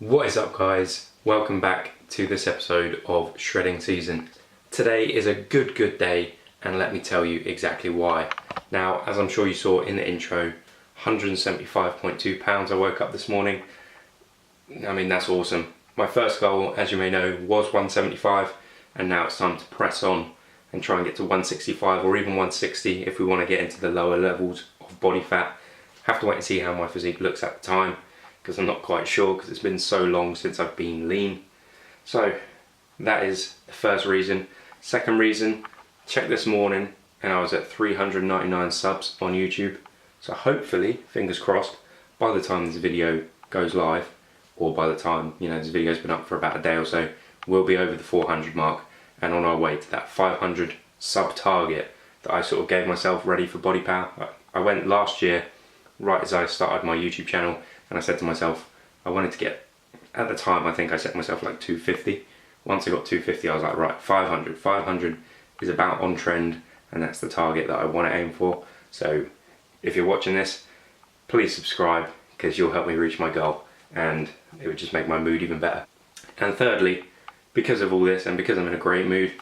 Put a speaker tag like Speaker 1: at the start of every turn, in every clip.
Speaker 1: What is up, guys? Welcome back to this episode of Shredding Season. Today is a good day, and let me tell you exactly why. Now, as I'm sure you saw in the intro, 175.2 pounds I woke up this morning. I mean, that's awesome. My first goal, as you may know, was 175, and now it's time to press on and try and get to 165 or even 160 if we want to get into the lower levels of body fat. Have to wait and see how my physique looks at the time, because I'm not quite sure, because it's been so long since I've been lean. So that is the first reason. Second reason, checked this morning and I was at 399 subs on YouTube. So hopefully, fingers crossed, by the time this video goes live, or by the time this video's been up for about a day or so, we'll be over the 400 mark and on our way to that 500 sub target that I sort of gave myself ready for Body Power. I went last year, right as I started my YouTube channel, and I said to myself, I wanted to get, at the time I think I set myself like 250. Once I got 250 I was like, right, 500. 500 is about on trend, and that's the target that I want to aim for. So if you're watching this, please subscribe, because you'll help me reach my goal, and it would just make my mood even better. And thirdly, because of all this and because I'm in a great mood,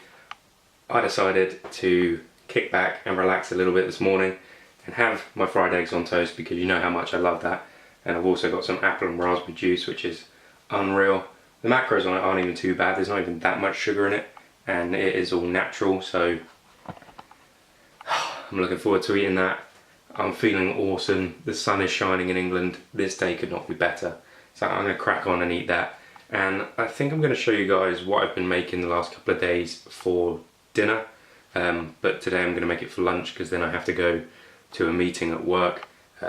Speaker 1: I decided to kick back and relax a little bit this morning and have my fried eggs on toast, because you know how much I love that. And I've also got some apple and raspberry juice, which is unreal. The macros on it aren't even too bad, there's not even that much sugar in it, and it is all natural, so I'm looking forward to eating that. I'm feeling awesome, the sun is shining in England, this day could not be better. So I'm going to crack on and eat that. And I think I'm going to show you guys what I've been making the last couple of days for dinner. But today I'm going to make it for lunch, because then I have to go to a meeting at work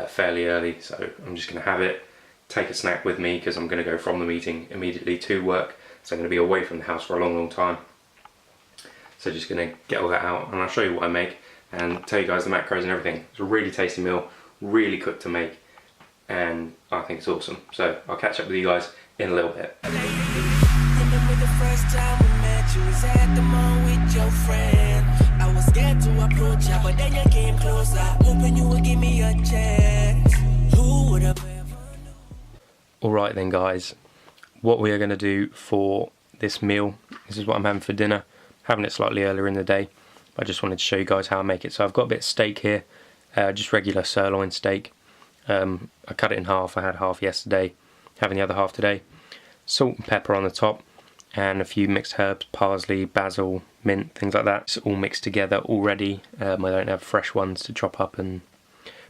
Speaker 1: fairly early. So I'm just going to have it, take a snack with me, because I'm going to go from the meeting immediately to work. So I'm going to be away from the house for a long time. So just going to get all that out, and I'll show you what I make and tell you guys the macros and everything. It's a really tasty meal, really quick to make, and I think it's awesome. So I'll catch up with you guys in a little bit. Alright then, guys, what we are going to do for this meal, this is what I'm having for dinner. Having it slightly earlier in the day, I just wanted to show you guys how I make it. So I've got a bit of steak here, just regular sirloin steak. I cut it in half, I had half yesterday, having the other half today. Salt and pepper on the top, and a few mixed herbs, parsley, basil, mint, things like that. It's all mixed together already. I don't have fresh ones to chop up and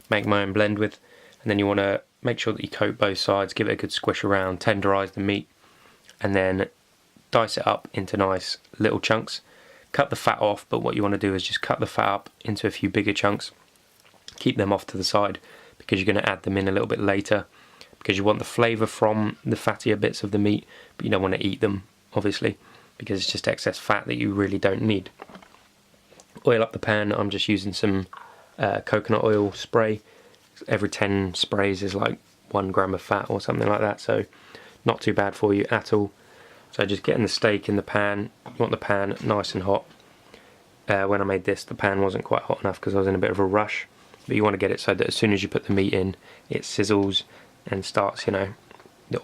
Speaker 1: make my own blend with. And then you want to make sure that you coat both sides, give it a good squish around, tenderise the meat, and then dice it up into nice little chunks. Cut the fat off, but what you want to do is just cut the fat up into a few bigger chunks. Keep them off to the side, because you're going to add them in a little bit later, because you want the flavour from the fattier bits of the meat, but you don't want to eat them, obviously, because it's just excess fat that you really don't need. Oil up the pan. I'm just using some coconut oil spray. Every 10 sprays is like 1 gram of fat or something like that, so not too bad for you at all. So just getting the steak in the pan. You want the pan nice and hot. When I made this, the pan wasn't quite hot enough because I was in a bit of a rush, but you want to get it so that as soon as you put the meat in, it sizzles and starts, the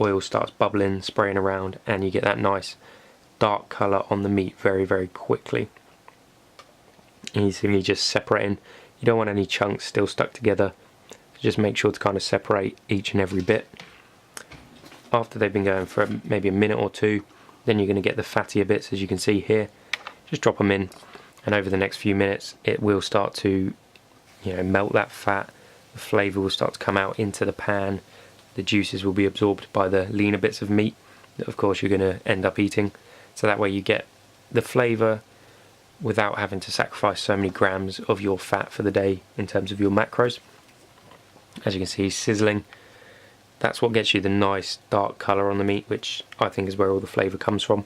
Speaker 1: oil starts bubbling, spraying around, and you get that nice dark colour on the meat very quickly. Easily just separating. You don't want any chunks still stuck together. Just make sure to kind of separate each and every bit. After they've been going for maybe a minute or two, then you're going to get the fattier bits, as you can see here. Just drop them in, and over the next few minutes it will start to melt that fat. The flavour will start to come out into the pan. The juices will be absorbed by the leaner bits of meat that of course you're going to end up eating. So that way you get the flavour without having to sacrifice so many grams of your fat for the day in terms of your macros. As you can see, sizzling. That's what gets you the nice dark colour on the meat, which I think is where all the flavour comes from.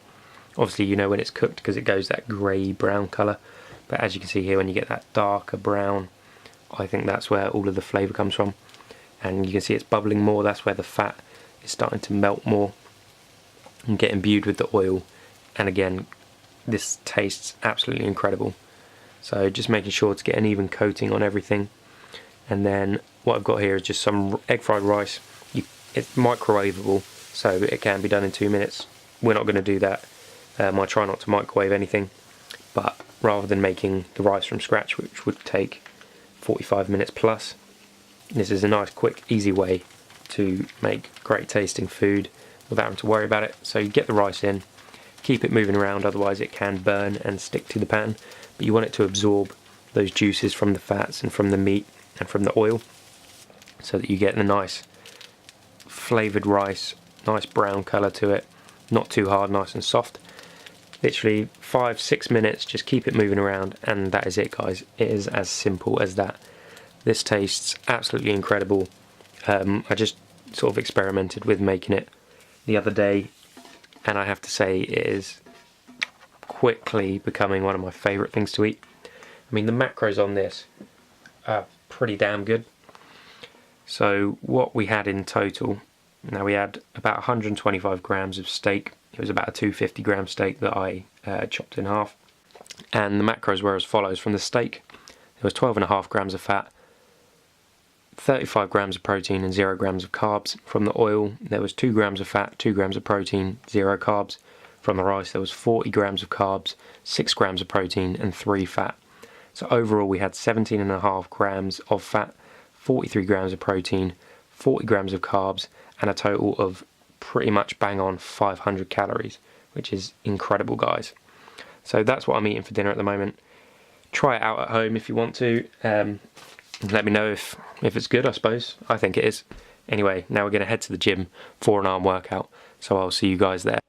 Speaker 1: Obviously you know when it's cooked, because it goes that grey brown colour, but as you can see here, when you get that darker brown, I think that's where all of the flavour comes from. And you can see it's bubbling more, that's where the fat is starting to melt more and get imbued with the oil. And again, this tastes absolutely incredible. So just making sure to get an even coating on everything. And then what I've got here is just some egg fried rice. It's microwavable, so it can be done in 2 minutes. We're not going to do that. I try not to microwave anything, but rather than making the rice from scratch, which would take 45 minutes plus, this is a nice, quick, easy way to make great tasting food without having to worry about it. So you get the rice in, keep it moving around, otherwise it can burn and stick to the pan, but you want it to absorb those juices from the fats and from the meat and from the oil, so that you get the nice flavoured rice, nice brown colour to it, not too hard, nice and soft. Literally 5-6 minutes, just keep it moving around, and that is it, guys. It is as simple as that. This tastes absolutely incredible. I just sort of experimented with making it the other day, and I have to say it is quickly becoming one of my favourite things to eat. I mean, the macros on this are pretty damn good. So what we had in total, now we had about 125 grams of steak. It was about a 250 gram steak that I chopped in half. And the macros were as follows. From the steak, there was 12.5 grams of fat, 35 grams of protein and 0 grams of carbs. From the oil, there was 2 grams of fat, 2 grams of protein, 0 carbs. From the rice, there was 40 grams of carbs, 6 grams of protein and 3 fat. So overall we had 17.5 grams of fat, 43 grams of protein, 40 grams of carbs, and a total of pretty much bang on 500 calories, which is incredible, guys. So that's what I'm eating for dinner at the moment. Try it out at home if you want to. Let me know if it's good, I suppose. I think it is. Anyway, now we're going to head to the gym for an arm workout, so I'll see you guys there.